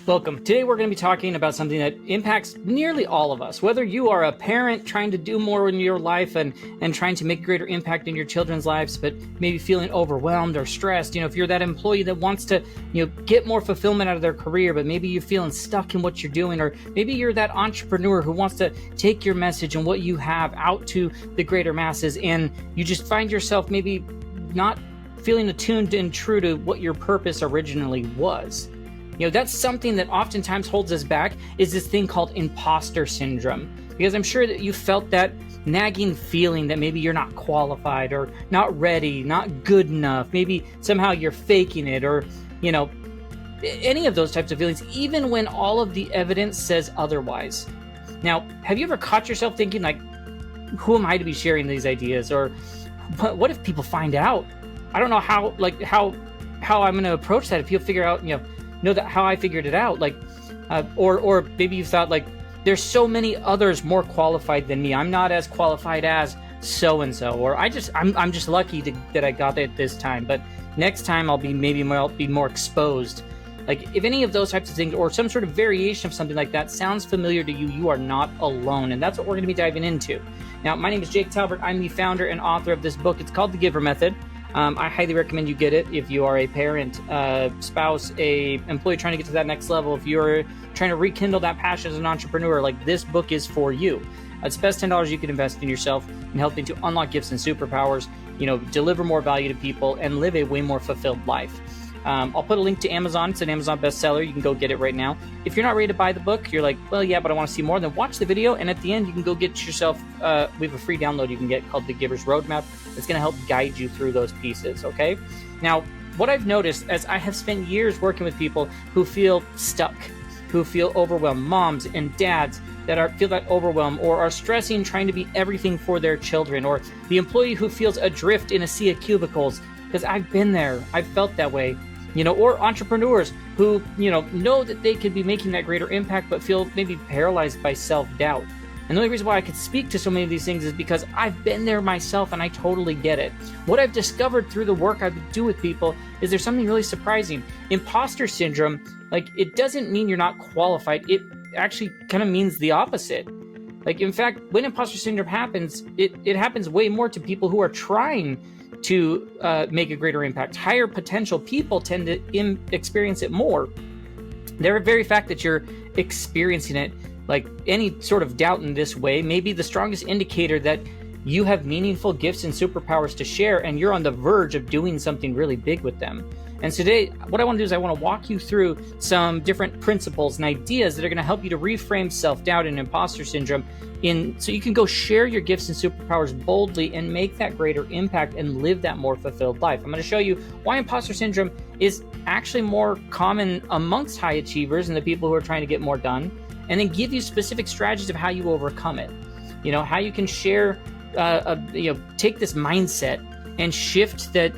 Welcome. Today we're going to be talking about something that impacts nearly all of us. Whether you are a parent trying to do more in your life and trying to make a greater impact in your children's lives, but maybe feeling overwhelmed or stressed. If you're that employee that wants to, get more fulfillment out of their career, but maybe you're feeling stuck in what you're doing, or maybe you're that entrepreneur who wants to take your message and what you have out to the greater masses, and you just find yourself maybe not feeling attuned and true to what your purpose originally was. That's something that oftentimes holds us back, is this thing called imposter syndrome. Because I'm sure that you felt that nagging feeling that maybe you're not qualified or not ready, not good enough. Maybe somehow you're faking it, or, any of those types of feelings, even when all of the evidence says otherwise. Now, have you ever caught yourself thinking, like, who am I to be sharing these ideas? Or what if people find out? I don't know how I'm going to approach that if you'll figure out, know that how I figured it out, or maybe you thought, like, there's so many others more qualified than me. I'm not as qualified as so and so, or I'm just lucky that I got it this time. But next time I'll be more exposed. Like, if any of those types of things, or some sort of variation of something like that, sounds familiar to you, you are not alone, and that's what we're going to be diving into. Now, my name is Jake Talbert. I'm the founder and author of this book. It's called The GIVER Method. I highly recommend you get it if you are a parent, spouse, a employee trying to get to that next level. If you're trying to rekindle that passion as an entrepreneur, like, this book is for you. It's the best $10 you can invest in yourself in helping to unlock gifts and superpowers, deliver more value to people, and live a way more fulfilled life. I'll put a link to Amazon. It's an Amazon bestseller. You can go get it right now. If you're not ready to buy the book, you're like, well, yeah, but I want to see more, then watch the video. And at the end, you can go get yourself, we have a free download you can get called The Giver's Roadmap. It's going to help guide you through those pieces, okay? Now, what I've noticed as I have spent years working with people who feel stuck, who feel overwhelmed, moms and dads that feel that overwhelm, or are stressing trying to be everything for their children, or the employee who feels adrift in a sea of cubicles, because I've been there, I've felt that way. Or entrepreneurs who, know that they could be making that greater impact, but feel maybe paralyzed by self-doubt. And the only reason why I could speak to so many of these things is because I've been there myself, and I totally get it. What I've discovered through the work I do with people is there's something really surprising. Imposter syndrome, it doesn't mean you're not qualified. It actually kind of means the opposite. In fact, when imposter syndrome happens, it happens way more to people who are trying to make a greater impact. Higher potential people tend to experience it more. The very fact that you're experiencing it, like any sort of doubt in this way, may be the strongest indicator that you have meaningful gifts and superpowers to share, and you're on the verge of doing something really big with them. And today, what I want to do is I want to walk you through some different principles and ideas that are going to help you to reframe self-doubt and imposter syndrome so you can go share your gifts and superpowers boldly and make that greater impact and live that more fulfilled life. I'm going to show you why imposter syndrome is actually more common amongst high achievers and the people who are trying to get more done, and then give you specific strategies of how you overcome it. How you can share, take this mindset and shift that,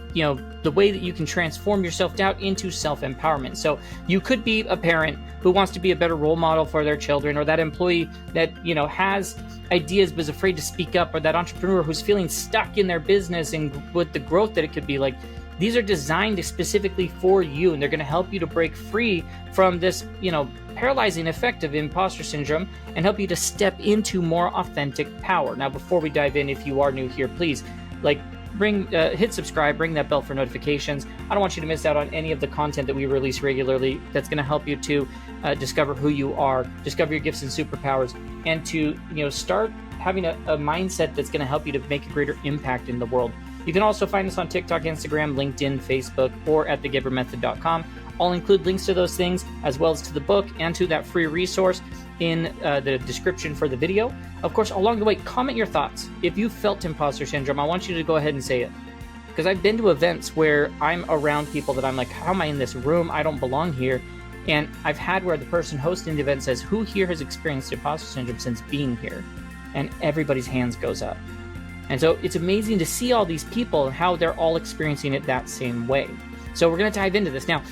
the way that you can transform your self-doubt into self-empowerment. So you could be a parent who wants to be a better role model for their children, or that employee that, has ideas but is afraid to speak up, or that entrepreneur who's feeling stuck in their business and with the growth that it could be. These are designed specifically for you, and they're going to help you to break free from this, paralyzing effect of imposter syndrome, and help you to step into more authentic power. Now, before we dive in, if you are new here, please, hit subscribe, ring that bell for notifications. I don't want you to miss out on any of the content that we release regularly that's going to help you to discover who you are, discover your gifts and superpowers, and to start having a mindset that's going to help you to make a greater impact in the world. You can also find us on TikTok, Instagram, LinkedIn, Facebook, or at thegivermethod.com. I'll include links to those things, as well as to the book and to that free resource in the description for the video. Of course, along the way, comment your thoughts. If you felt imposter syndrome, I want you to go ahead and say it. Because I've been to events where I'm around people that I'm like, how am I in this room? I don't belong here. And I've had where the person hosting the event says, who here has experienced imposter syndrome since being here? And everybody's hands goes up. And so it's amazing to see all these people and how they're all experiencing it that same way. So we're going to dive into this. Now,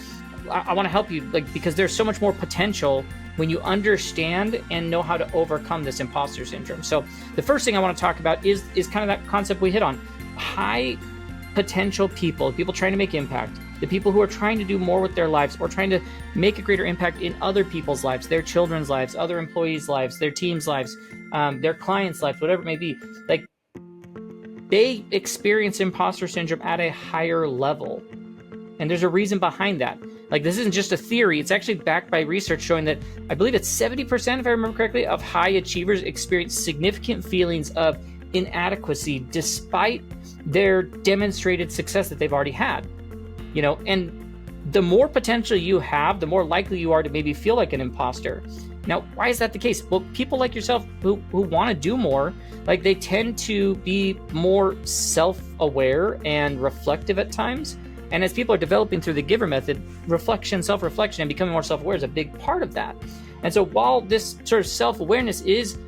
I want to help you, because there's so much more potential when you understand and know how to overcome this imposter syndrome. So the first thing I want to talk about is kind of that concept we hit on. High potential people trying to make impact, the people who are trying to do more with their lives or trying to make a greater impact in other people's lives, their children's lives, other employees' lives, their team's lives, their clients' lives, whatever it may be, like, they experience imposter syndrome at a higher level. And there's a reason behind that. Like, this isn't just a theory. It's actually backed by research showing that I believe it's 70%, if I remember correctly, of high achievers experience significant feelings of inadequacy despite their demonstrated success that they've already had. You know, and the more potential you have, the more likely you are to maybe feel like an imposter. Now, why is that the case? Well, people like yourself who want to do more, like, they tend to be more self-aware and reflective at times. And as people are developing through the GIVER method, reflection, self-reflection, and becoming more self-aware is a big part of that. And so while this sort of self-awareness is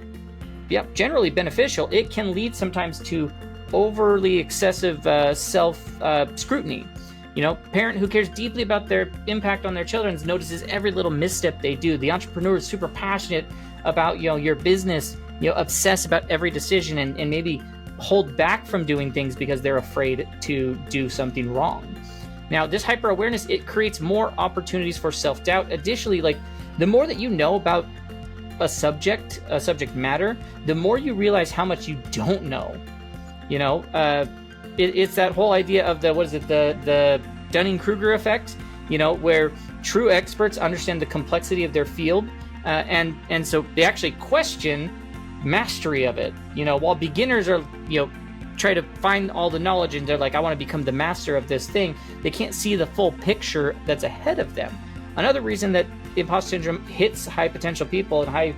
generally beneficial, it can lead sometimes to overly excessive self-scrutiny. You know, parent who cares deeply about their impact on their children notices every little misstep they do. The entrepreneur is super passionate about, your business, obsess about every decision and maybe hold back from doing things because they're afraid to do something wrong. Now, this hyper awareness, it creates more opportunities for self-doubt. Additionally, like, the more that you know about a subject matter, the more you realize how much you don't know. It's that whole idea of the Dunning-Kruger effect, where true experts understand the complexity of their field, and so they actually question mastery of it. While beginners are, try to find all the knowledge and they're like, I want to become the master of this thing, they can't see the full picture that's ahead of them. Another reason that imposter syndrome hits high potential people and high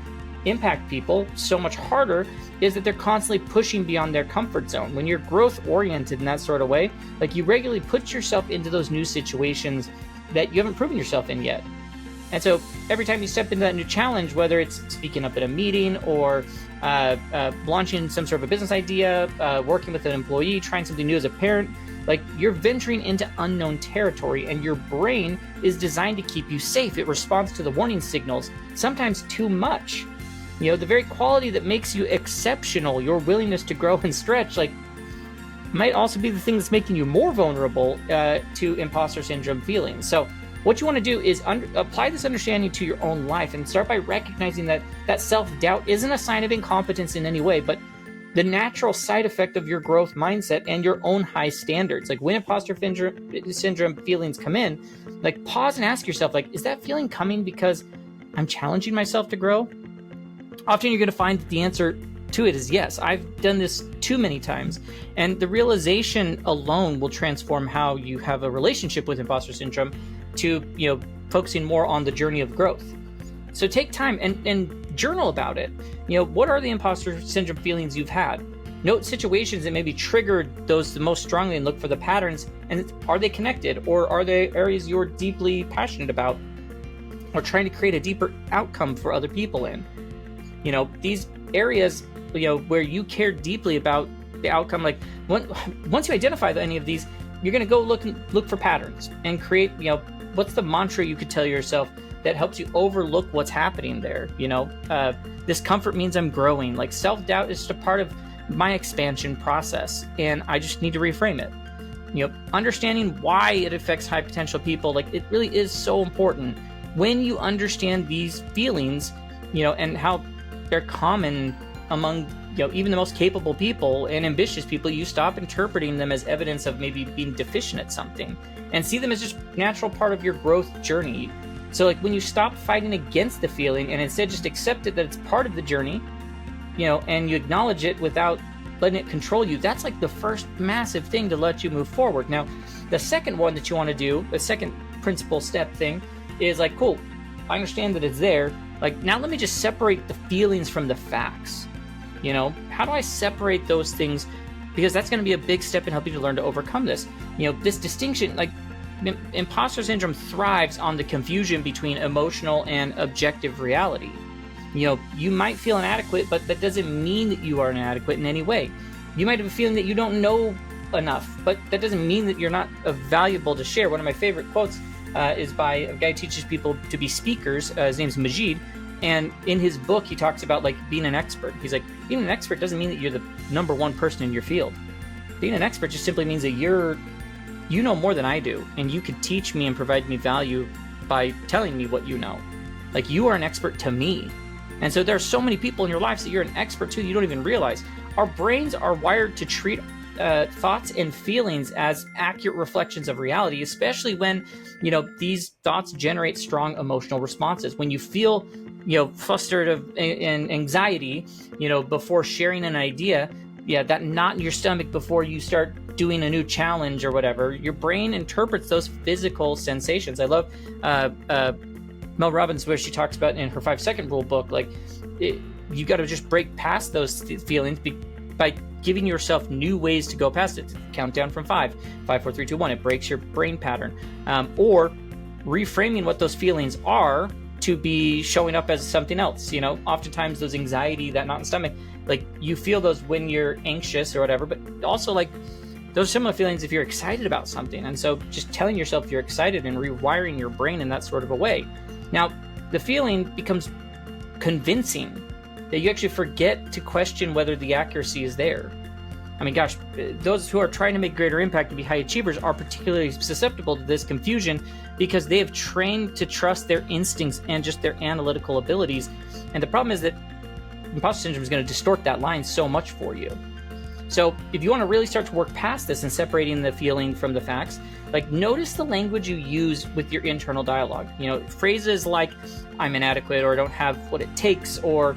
impact people so much harder is that they're constantly pushing beyond their comfort zone. When you're growth oriented in that sort of way, like, you regularly put yourself into those new situations that you haven't proven yourself in yet. And so every time you step into that new challenge, whether it's speaking up at a meeting or launching some sort of a business idea, working with an employee, trying something new as a parent, like, you're venturing into unknown territory, and your brain is designed to keep you safe. It responds to the warning signals, sometimes too much. The very quality that makes you exceptional, your willingness to grow and stretch, like, might also be the thing that's making you more vulnerable to imposter syndrome feelings. So what you want to do is apply this understanding to your own life and start by recognizing that self-doubt isn't a sign of incompetence in any way, but the natural side effect of your growth mindset and your own high standards. Like, when imposter syndrome feelings come in, like, pause and ask yourself, like, is that feeling coming because I'm challenging myself to grow? Often you're going to find that the answer to it is yes. I've done this too many times, and the realization alone will transform how you have a relationship with imposter syndrome to, focusing more on the journey of growth. So take time and journal about it. What are the imposter syndrome feelings you've had? Note situations that maybe triggered those the most strongly and look for the patterns. And are they connected, or are they areas you're deeply passionate about or trying to create a deeper outcome for other people in? These areas, where you care deeply about the outcome, like, once you identify any of these, you're going to go look for patterns and create, what's the mantra you could tell yourself that helps you overlook what's happening there. Discomfort means I'm growing. Like, self-doubt is just a part of my expansion process, and I just need to reframe it. Understanding why it affects high potential people, like, it really is so important. When you understand these feelings, and how they're common among, even the most capable people and ambitious people, you stop interpreting them as evidence of maybe being deficient at something and see them as just natural part of your growth journey. So, like, when you stop fighting against the feeling and instead just accept it that it's part of the journey, and you acknowledge it without letting it control you, that's like the first massive thing to let you move forward. Now, the second one that you want to do, the second principal step thing, is like, cool, I understand that it's there. Like, now let me just separate the feelings from the facts. How do I separate those things? Because that's going to be a big step in helping you to learn to overcome this. This distinction, like, imposter syndrome thrives on the confusion between emotional and objective reality. You might feel inadequate, but that doesn't mean that you are inadequate in any way. You might have a feeling that you don't know enough, but that doesn't mean that you're not valuable to share. One of my favorite quotes is by a guy who teaches people to be speakers. His name's Majid. And in his book, he talks about, like, being an expert. He's like, being an expert doesn't mean that you're the number one person in your field. being an expert just simply means that you know more than I do, and you could teach me and provide me value by telling me what you know. Like, you are an expert to me. And so there are so many people in your lives that you're an expert to, you don't even realize. Our brains are wired to treat thoughts and feelings as accurate reflections of reality, especially when, these thoughts generate strong emotional responses. When you feel, flustered and anxiety, before sharing an idea, that knot in your stomach before you start doing a new challenge or whatever, your brain interprets those physical sensations. I love Mel Robbins, where she talks about in her 5-second rule book, you got to just break past those feelings by giving yourself new ways to go past it. Count down from 5, 4, 3, 2, 1. It breaks your brain pattern. Or reframing what those feelings are to be showing up as something else. Oftentimes those anxiety, that knot in the stomach, you feel those when you're anxious or whatever, but also those similar feelings if you're excited about something. And so just telling yourself you're excited and rewiring your brain in that sort of a way. Now, the feeling becomes convincing that you actually forget to question whether the accuracy is there. I mean, gosh, those who are trying to make greater impact and be high achievers are particularly susceptible to this confusion because they have trained to trust their instincts and just their analytical abilities. And the problem is that imposter syndrome is going to distort that line so much for you. So if you want to really start to work past this and separating the feeling from the facts, notice the language you use with your internal dialogue. Phrases like "I'm inadequate" or "don't have what it takes" or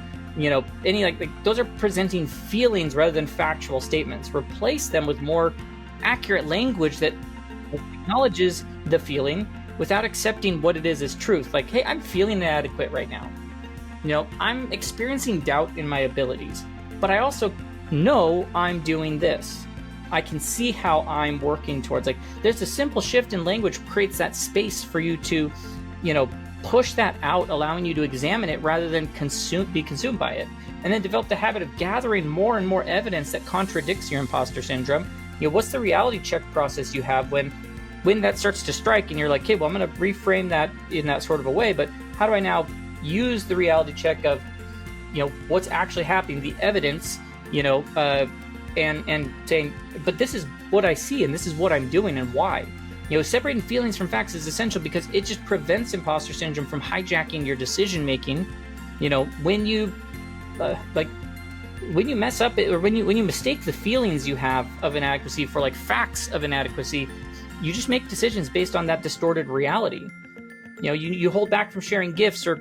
any those are presenting feelings rather than factual statements. Replace them with more accurate language that acknowledges the feeling without accepting what it is as truth. Hey, I'm feeling inadequate right now. I'm experiencing doubt in my abilities, but I also know I'm doing this. I can see how I'm working towards. There's a simple shift in language creates that space for you to, push that out, allowing you to examine it rather than be consumed by it. And then develop the habit of gathering more and more evidence that contradicts your imposter syndrome. What's the reality check process you have when that starts to strike and you're like, okay, well, I'm going to reframe that in that sort of a way, but how do I now use the reality check of, what's actually happening, the evidence, and saying, but this is what I see and this is what I'm doing and why. Separating feelings from facts is essential because it just prevents imposter syndrome from hijacking your decision making. When you when you mess up or when you mistake the feelings you have of inadequacy for facts of inadequacy, you just make decisions based on that distorted reality. You hold back from sharing gifts or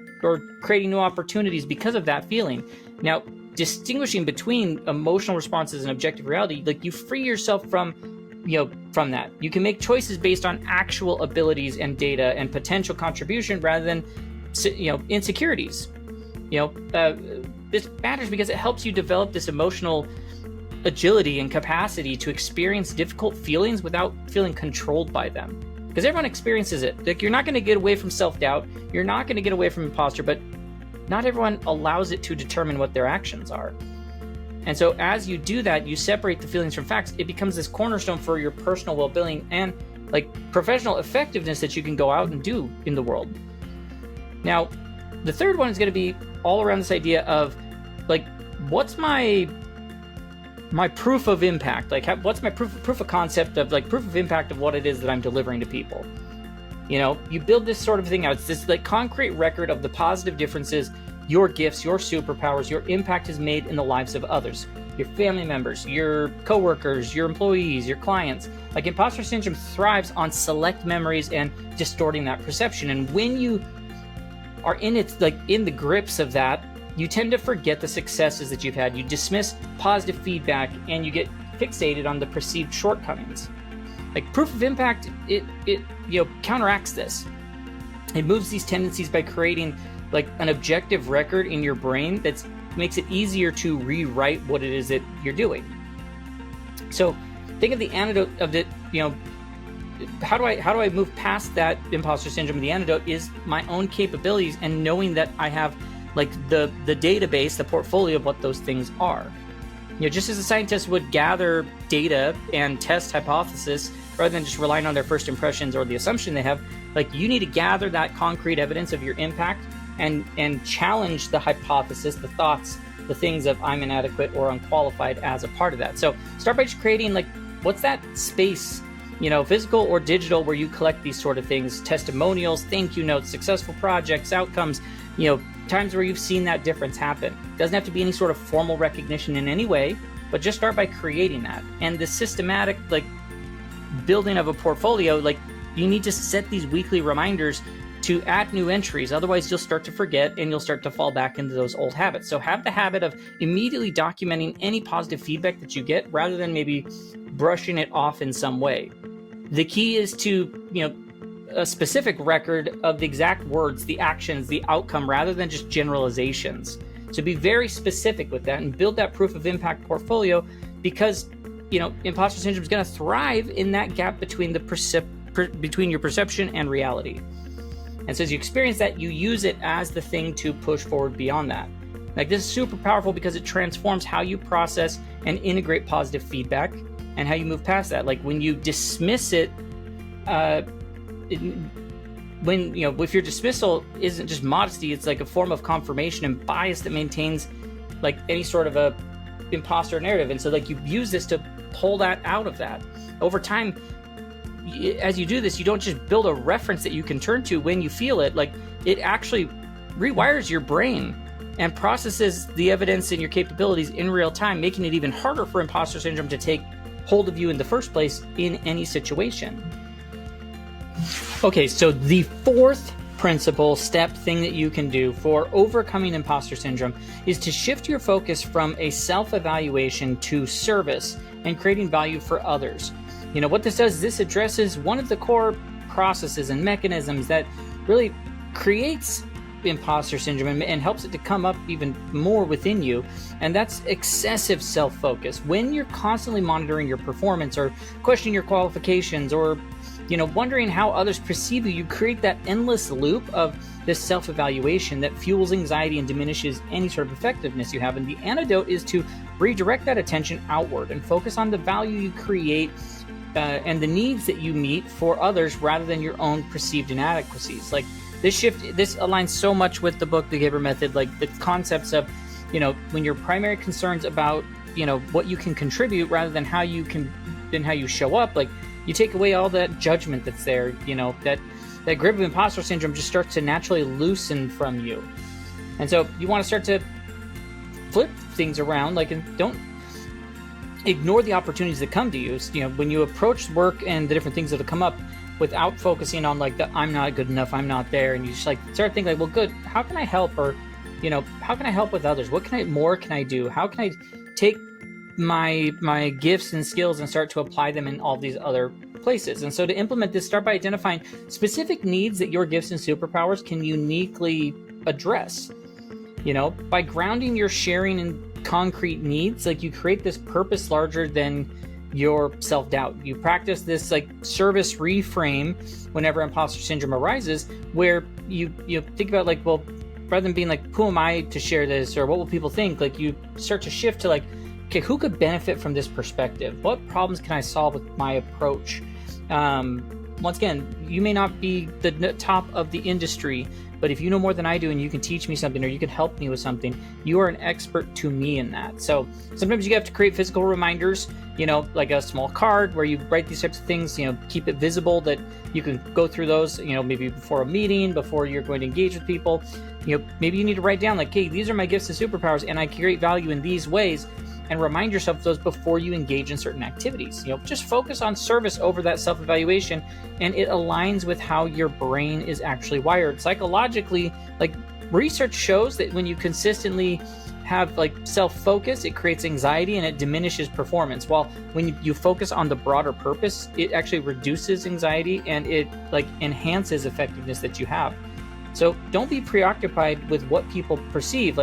creating new opportunities because of that feeling. Now, distinguishing between emotional responses and objective reality, you free yourself from that. You can make choices based on actual abilities and data and potential contribution rather than, insecurities. This matters because it helps you develop this emotional agility and capacity to experience difficult feelings without feeling controlled by them. Because everyone experiences it. You're not going to get away from self-doubt. You're not going to get away from imposter, but not everyone allows it to determine what their actions are. And so as you do that, you separate the feelings from facts. It becomes this cornerstone for your personal well-being and professional effectiveness that you can go out and do in the world. Now, the third one is going to be all around this idea of what's my proof of impact? What's my proof of concept of proof of impact of what it is that I'm delivering to people? You build this sort of thing out. It's this concrete record of the positive differences your gifts, your superpowers, your impact has made in the lives of others, your family members, your coworkers, your employees, your clients. Imposter syndrome thrives on select memories and distorting that perception. And when you are in the grips of that, you tend to forget the successes that you've had. You dismiss positive feedback and you get fixated on the perceived shortcomings. Proof of impact, it counteracts this. It moves these tendencies by creating an objective record in your brain that makes it easier to rewrite what it is that you're doing. So think of the antidote of the, how do I move past that imposter syndrome? The antidote is my own capabilities and knowing that I have the database, the portfolio of what those things are. Just as a scientist would gather data and test hypothesis rather than just relying on their first impressions or the assumption they have, you need to gather that concrete evidence of your impact and challenge the hypothesis, the thoughts, the things of I'm inadequate or unqualified as a part of that. So start by just creating what's that space, physical or digital, where you collect these sort of things, testimonials, thank you notes, successful projects, outcomes, times where you've seen that difference happen. It doesn't have to be any sort of formal recognition in any way, but just start by creating that. And the systematic building of a portfolio, you need to set these weekly reminders to add new entries. Otherwise, you'll start to forget and you'll start to fall back into those old habits. So have the habit of immediately documenting any positive feedback that you get, rather than maybe brushing it off in some way. The key is to, a specific record of the exact words, the actions, the outcome, rather than just generalizations. So be very specific with that and build that proof of impact portfolio, because, imposter syndrome is going to thrive in that gap between between your perception and reality. And so as you experience that, you use it as the thing to push forward beyond that. This is super powerful because it transforms how you process and integrate positive feedback and how you move past that. When you dismiss it, if your dismissal isn't just modesty, it's like a form of confirmation and bias that maintains any sort of a imposter narrative. And so you use this to pull that out of that. Over time, as you do this, you don't just build a reference that you can turn to when you feel it. It actually rewires your brain and processes the evidence and your capabilities in real time, making it even harder for imposter syndrome to take hold of you in the first place in any situation. Okay, so the fourth principle, step, thing that you can do for overcoming imposter syndrome is to shift your focus from a self-evaluation to service and creating value for others. What this does is this addresses one of the core processes and mechanisms that really creates imposter syndrome and helps it to come up even more within you, and that's excessive self-focus. When you're constantly monitoring your performance or questioning your qualifications or wondering how others perceive you, you create that endless loop of this self-evaluation that fuels anxiety and diminishes any sort of effectiveness you have. And the antidote is to redirect that attention outward and focus on the value you create and the needs that you meet for others, rather than your own perceived inadequacies. This aligns so much with the book, The GIVER Method, the concepts of, when your primary concerns about, what you can contribute rather than how you show up, you take away all that judgment that's there, that grip of imposter syndrome just starts to naturally loosen from you. And so you want to start to flip things around, and don't ignore the opportunities that come to you. When you approach work and the different things that will come up, without focusing on the I'm not good enough, I'm not there, and you just start thinking well, good, how can I help? Or, how can I help with others? What more can I do? How can I take my gifts and skills and start to apply them in all these other places? And so to implement this, start by identifying specific needs that your gifts and superpowers can uniquely address. By grounding your sharing in concrete needs, you create this purpose larger than your self-doubt. You practice this service reframe whenever imposter syndrome arises, where you think about well, rather than being who am I to share this, or what will people think, you start to shift to okay, who could benefit from this perspective? What problems can I solve with my approach? Once again, you may not be the top of the industry, but if you know more than I do and you can teach me something or you can help me with something, you are an expert to me in that. So sometimes you have to create physical reminders, like a small card where you write these types of things, keep it visible that you can go through those, maybe before a meeting, before you're going to engage with people. Maybe you need to write down hey, these are my gifts and superpowers and I create value in these ways, and remind yourself of those before you engage in certain activities. Just focus on service over that self-evaluation, and it aligns with how your brain is actually wired. Psychologically, research shows that when you consistently have self-focus, it creates anxiety and it diminishes performance. While when you focus on the broader purpose, it actually reduces anxiety and it enhances effectiveness that you have. So don't be preoccupied with what people perceive.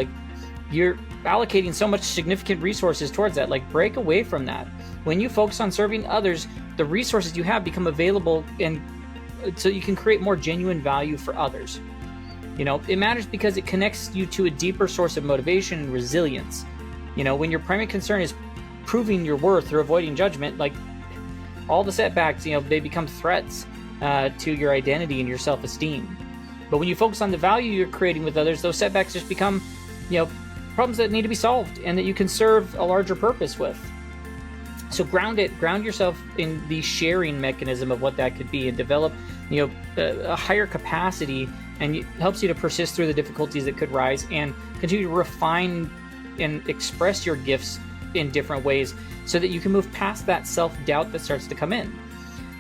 You're allocating so much significant resources towards that. Break away from that. When you focus on serving others, the resources you have become available, and so you can create more genuine value for others. It matters because it connects you to a deeper source of motivation and resilience. When your primary concern is proving your worth or avoiding judgment, all the setbacks, they become threats to your identity and your self-esteem. But when you focus on the value you're creating with others, those setbacks just become, problems that need to be solved and that you can serve a larger purpose with. So ground yourself in the sharing mechanism of what that could be, and develop, a higher capacity, and it helps you to persist through the difficulties that could rise, and continue to refine and express your gifts in different ways so that you can move past that self-doubt that starts to come in.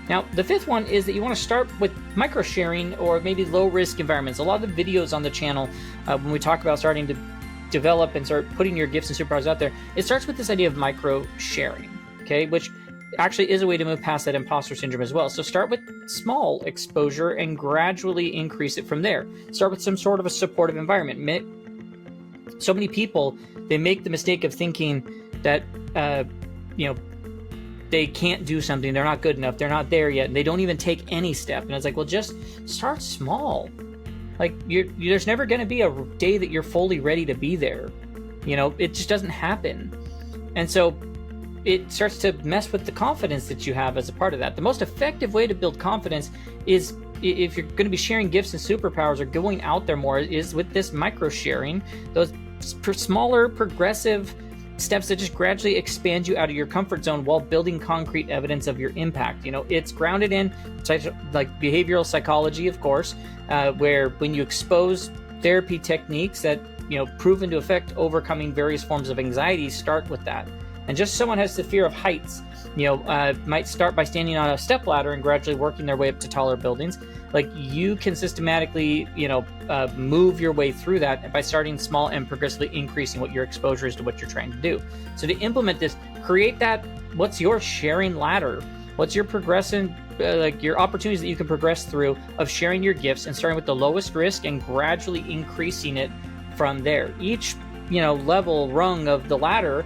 Now, the fifth one is that you want to start with micro-sharing or maybe low-risk environments. A lot of the videos on the channel, when we talk about starting to develop and start putting your gifts and superpowers out there, it starts with this idea of micro-sharing, okay, which actually is a way to move past that imposter syndrome as well. So start with small exposure and gradually increase it from there. Start with some sort of a supportive environment. So many people, they make the mistake of thinking that, they can't do something, they're not good enough, they're not there yet, and they don't even take any step. And it's like, well, just start small. Like, there's never going to be a day that you're fully ready to be there. It just doesn't happen. And so it starts to mess with the confidence that you have as a part of that. The most effective way to build confidence is, if you're going to be sharing gifts and superpowers or going out there more, is with this micro sharing, those smaller progressive steps that just gradually expand you out of your comfort zone while building concrete evidence of your impact. It's grounded in like behavioral psychology, of course, where when you expose therapy techniques that, proven to affect overcoming various forms of anxiety, start with that. And just someone has the fear of heights, might start by standing on a stepladder and gradually working their way up to taller buildings. Like, you can systematically, move your way through that by starting small and progressively increasing what your exposure is to what you're trying to do. So to implement this, create that, what's your sharing ladder? What's your progression, your opportunities that you can progress through of sharing your gifts, and starting with the lowest risk and gradually increasing it from there. Each, level rung of the ladder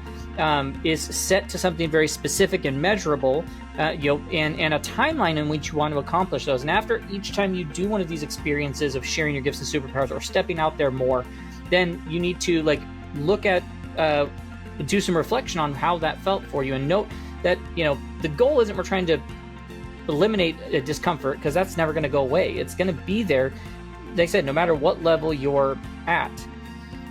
is set to something very specific and measurable, and a timeline in which you want to accomplish those. And after each time you do one of these experiences of sharing your gifts and superpowers or stepping out there more, then you need to look at, do some reflection on how that felt for you, and note that, the goal isn't we're trying to eliminate a discomfort, because that's never going to go away. It's going to be there, like I said, no matter what level you're at.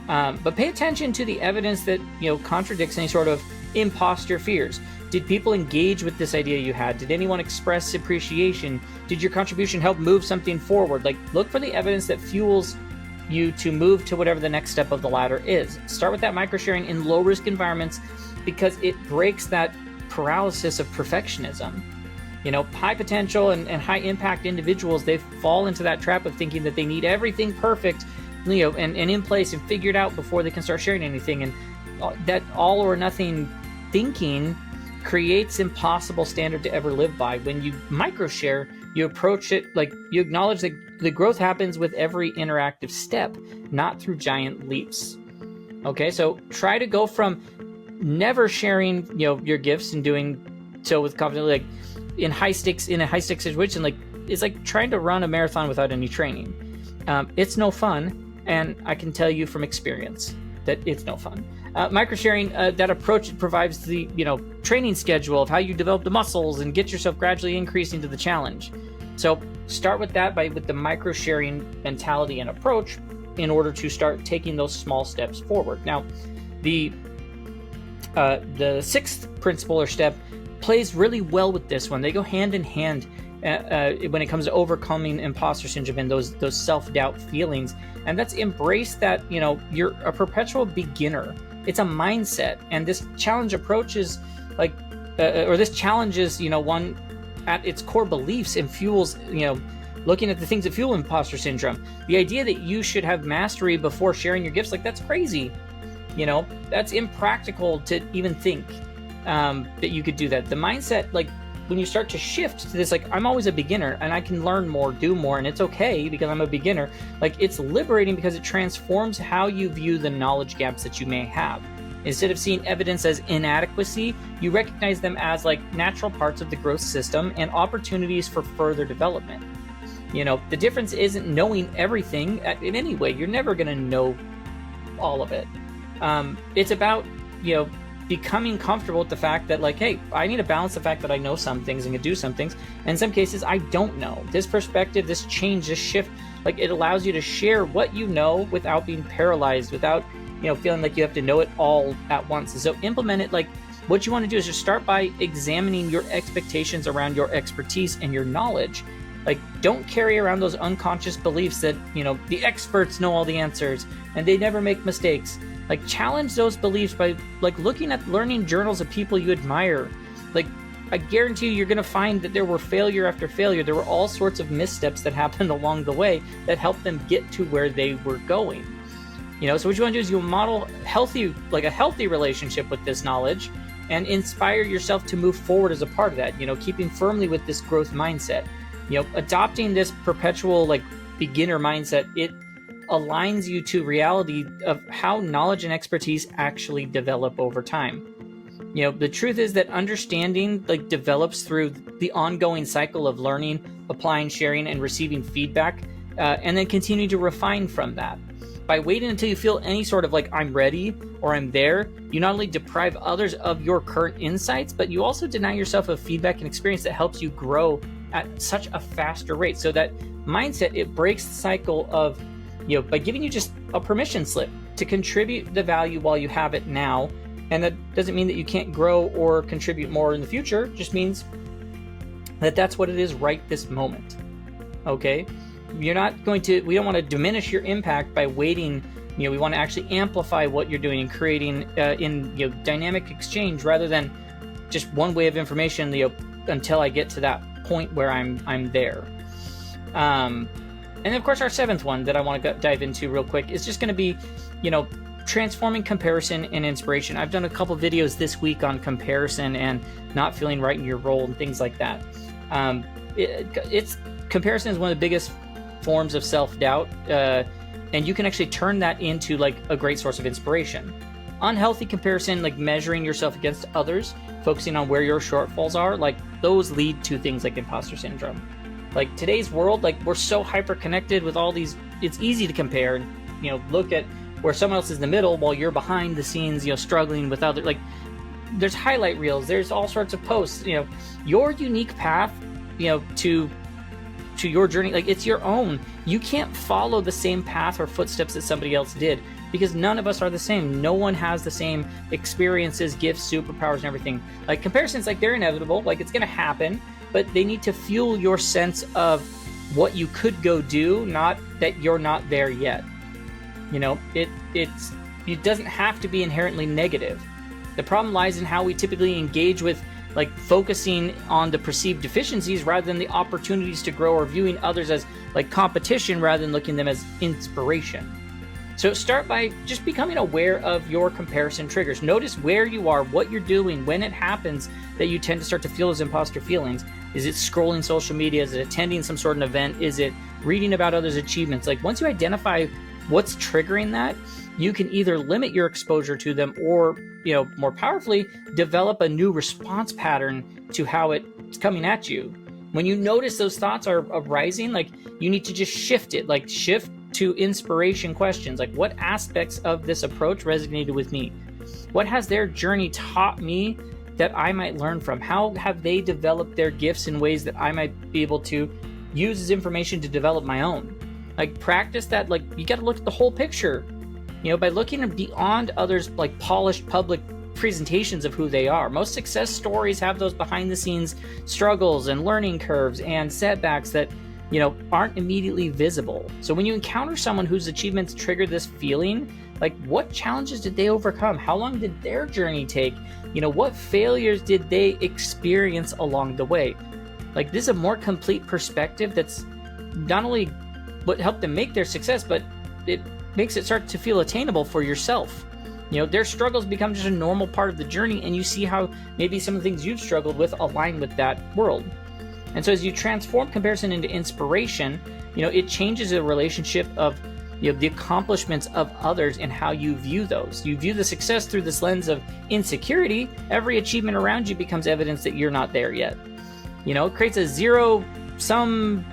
But pay attention to the evidence that, contradicts any sort of imposter fears. Did people engage with this idea you had? Did anyone express appreciation? Did your contribution help move something forward? Look for the evidence that fuels you to move to whatever the next step of the ladder is. Start with that micro-sharing in low-risk environments, because it breaks that paralysis of perfectionism. High potential and high impact individuals, they fall into that trap of thinking that they need everything perfect, and in place and figured out before they can start sharing anything. And that all or nothing thinking creates impossible standard to ever live by. When you micro-share, you approach it you acknowledge that the growth happens with every interactive step, not through giant leaps. Okay, so try to go from never sharing, your gifts and doing so with confidence, in a high stakes situation. It's like trying to run a marathon without any training. It's no fun. And I can tell you from experience that it's no fun. Micro-sharing, that approach provides the, training schedule of how you develop the muscles and get yourself gradually increasing to the challenge. So start with that, with the micro-sharing mentality and approach, in order to start taking those small steps forward. Now, the sixth principle or step plays really well with this one. They go hand in hand when it comes to overcoming imposter syndrome and those self-doubt feelings. And that's embrace that, you're a perpetual beginner. It's a mindset. And this challenge approach is this challenges, one at its core beliefs, and fuels, looking at the things that fuel imposter syndrome. The idea that you should have mastery before sharing your gifts, that's crazy. That's impractical to even think that you could do that. The mindset, when you start to shift to this, I'm always a beginner and I can learn more, do more, and it's okay because I'm a beginner. It's liberating because it transforms how you view the knowledge gaps that you may have. Instead of seeing evidence as inadequacy, you recognize them as natural parts of the growth system and opportunities for further development. The difference isn't knowing everything in any way. You're never going to know all of it. It's about, becoming comfortable with the fact that hey, I need to balance the fact that I know some things and can do some things. And in some cases, I don't know. This perspective, this change, this shift, it allows you to share what you know without being paralyzed, without, feeling like you have to know it all at once. And so implement it what you want to do is just start by examining your expectations around your expertise and your knowledge. Like, don't carry around those unconscious beliefs that, the experts know all the answers and they never make mistakes. Like, challenge those beliefs by looking at learning journals of people you admire. Like, I guarantee you're going to find that there were failure after failure. There were all sorts of missteps that happened along the way that helped them get to where they were going. So what you want to do is you model a healthy relationship with this knowledge and inspire yourself to move forward as a part of that, keeping firmly with this growth mindset. Adopting this perpetual beginner mindset, it aligns you to reality of how knowledge and expertise actually develop over time. The truth is that understanding develops through the ongoing cycle of learning, applying, sharing, and receiving feedback, and then continue to refine from that. By waiting until you feel any sort of I'm ready or I'm there, you not only deprive others of your current insights, but you also deny yourself of feedback and experience that helps you grow at such a faster rate. So that mindset, it breaks the cycle of, by giving you just a permission slip to contribute the value while you have it now. And that doesn't mean that you can't grow or contribute more in the future. It just means that that's what it is right this moment. Okay? We don't want to diminish your impact by waiting. We want to actually amplify what you're doing and creating in dynamic exchange rather than just one way of information until I get to that point where I'm there. And then of course our seventh one that I want to dive into real quick is just going to be, transforming comparison and inspiration. I've done a couple videos this week on comparison and not feeling right in your role and things like that. Comparison is one of the biggest forms of self-doubt, and you can actually turn that into a great source of inspiration. Unhealthy comparison, measuring yourself against others, focusing on where your shortfalls are, those lead to things like imposter syndrome. Today's world, we're so hyper connected with all these, it's easy to compare and look at where someone else is in the middle while you're behind the scenes, struggling with other, there's highlight reels, there's all sorts of posts, your unique path, to your journey, it's your own. You can't follow the same path or footsteps that somebody else did because none of us are the same. No one has the same experiences, gifts, superpowers, and everything. Comparisons, they're inevitable, it's going to happen, but they need to fuel your sense of what you could go do, not that you're not there yet. It doesn't have to be inherently negative. The problem lies in how we typically engage with focusing on the perceived deficiencies rather than the opportunities to grow, or viewing others as competition rather than looking at them as inspiration. So start by just becoming aware of your comparison triggers. Notice where you are, what you're doing, when it happens that you tend to start to feel those imposter feelings. Is it scrolling social media? Is it attending some sort of event? Is it reading about others' achievements? Once you identify what's triggering that, you can either limit your exposure to them or, more powerfully, develop a new response pattern to how it's coming at you. When you notice those thoughts are arising, you need to just shift it, shift to inspiration questions. What aspects of this approach resonated with me? What has their journey taught me that I might learn from? How have they developed their gifts in ways that I might be able to use as information to develop my own? Practice that, you got to look at the whole picture, by looking beyond others, polished public presentations of who they are. Most success stories have those behind the scenes struggles and learning curves and setbacks that, aren't immediately visible. So when you encounter someone whose achievements trigger this feeling, what challenges did they overcome? How long did their journey take? What failures did they experience along the way? This is a more complete perspective that's not only what helped them make their success, but it makes it start to feel attainable for yourself. Their struggles become just a normal part of the journey, and you see how maybe some of the things you've struggled with align with that world. And so as you transform comparison into inspiration, it changes the relationship of the accomplishments of others and how you view those. You view the success through this lens of insecurity. Every achievement around you becomes evidence that you're not there yet. It creates a zero-sum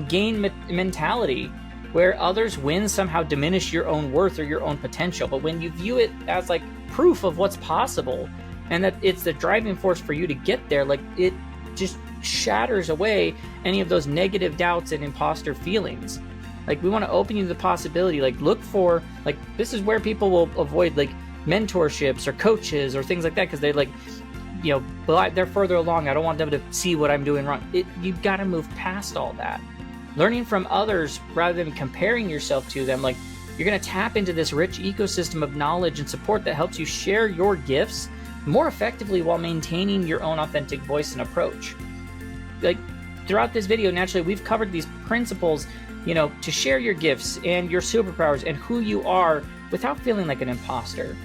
gain mentality where others wins somehow diminish your own worth or your own potential. But when you view it as proof of what's possible and that it's the driving force for you to get there, it just shatters away any of those negative doubts and imposter feelings. We want to open you to the possibility, look for, this is where people will avoid, mentorships or coaches or things like that, because they like, you know, but they're further along. I don't want them to see what I'm doing wrong. You've got to move past all that. Learning from others rather than comparing yourself to them, like you're going to tap into this rich ecosystem of knowledge and support that helps you share your gifts more effectively while maintaining your own authentic voice and approach. Like throughout this video, naturally, we've covered these principles, you know, to share your gifts and your superpowers and who you are without feeling like an imposter.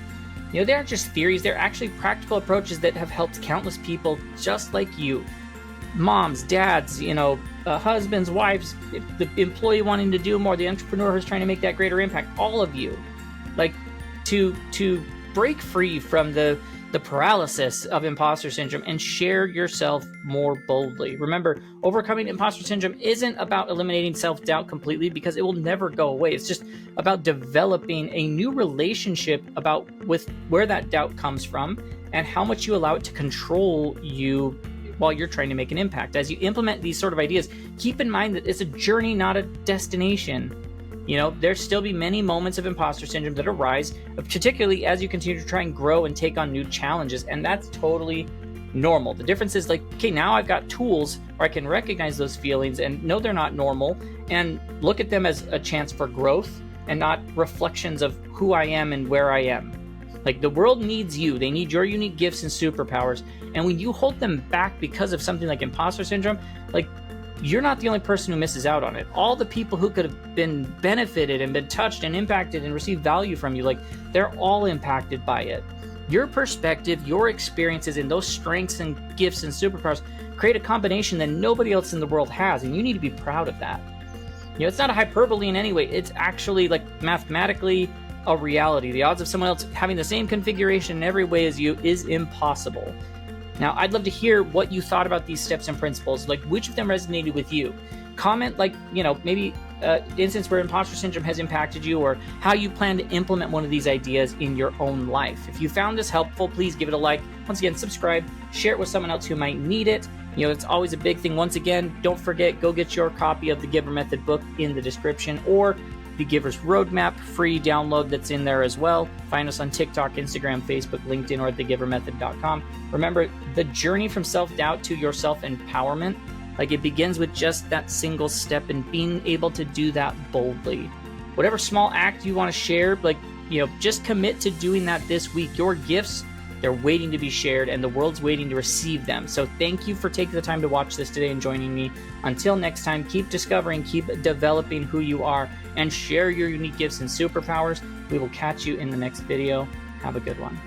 You know, they aren't just theories, they're actually practical approaches that have helped countless people just like you. Moms, dads, you know, husbands, wives, the employee wanting to do more, the entrepreneur who's trying to make that greater impact, all of you. Like to break free from the paralysis of imposter syndrome and share yourself more boldly. Remember, overcoming imposter syndrome isn't about eliminating self-doubt completely, because it will never go away. It's just about developing a new relationship with where that doubt comes from and how much you allow it to control you while you're trying to make an impact. As you implement these sort of ideas, keep in mind that it's a journey, not a destination. You know, there'll still be many moments of imposter syndrome that arise, particularly as you continue to try and grow and take on new challenges, and that's totally normal. The difference is like, okay, now I've got tools where I can recognize those feelings and know they're not normal and look at them as a chance for growth and not reflections of who I am and where I am. Like the world needs you. They need your unique gifts and superpowers. And when you hold them back because of something like imposter syndrome, like you're not the only person who misses out on it. All the people who could have been benefited and been touched and impacted and received value from you, like they're all impacted by it. Your perspective, your experiences, and those strengths and gifts and superpowers create a combination that nobody else in the world has, and you need to be proud of that. You know, it's not a hyperbole in any way. It's actually like mathematically a reality. The odds of someone else having the same configuration in every way as you is impossible. Now, I'd love to hear what you thought about these steps and principles, like which of them resonated with you. Comment, like, you know, maybe instance where imposter syndrome has impacted you, or how you plan to implement one of these ideas in your own life. If you found this helpful, please give it a like. Once again, subscribe, share it with someone else who might need it. You know, it's always a big thing. Once again, don't forget, go get your copy of the Giver Method book in the description, or the Giver's Roadmap free download that's in there as well. Find us on TikTok, Instagram, Facebook, LinkedIn, or at thegivermethod.com. Remember, the journey from self-doubt to your self-empowerment, like it begins with just that single step and being able to do that boldly. Whatever small act you want to share, like, you know, just commit to doing that this week. Your gifts, they're waiting to be shared, and the world's waiting to receive them. So thank you for taking the time to watch this today and joining me. Until next time, keep discovering, keep developing who you are, and share your unique gifts and superpowers. We will catch you in the next video. Have a good one.